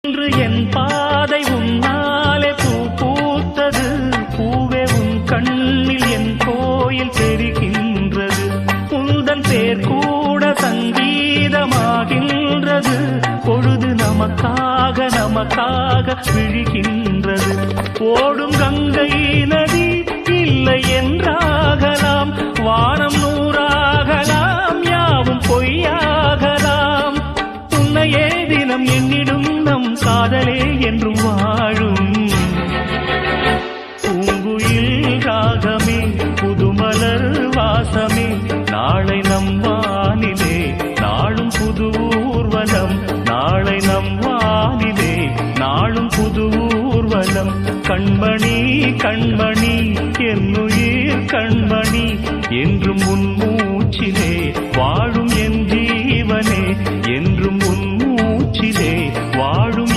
இன்று என் பாதை உன்னாலே பூ பூத்தது. பூவே உன் கண்ணில் என் கோயில் தெரிகின்றது. உந்தன் பேர் கூட சங்கீதமாகின்றது. பொழுது நமக்காக நமக்காக விழிகின்றது. ஓடும் கங்கை நதி இல்லை என்றாகலாம். வானம் நூறாகலாம், யாவும் பொய்யாகலாம். உன்னையே தினம் எண்ணிடும் நம் காதலே என்றும் வாழும். பூங்குயில் ராகமே, புதுமலர் வாசமே, நாளை நம் வானிலே நாளும் புது ஊர்வலம். நாளை நம் வானிலே நாளும் புது ஊர்வலம். கண்மணி கண்மணி என்னுயிர் கண்மணி, என்றும் உன் மூச்சிலே வாழும் என் ஜீவனே. என்றும் உன் மூச்சிலே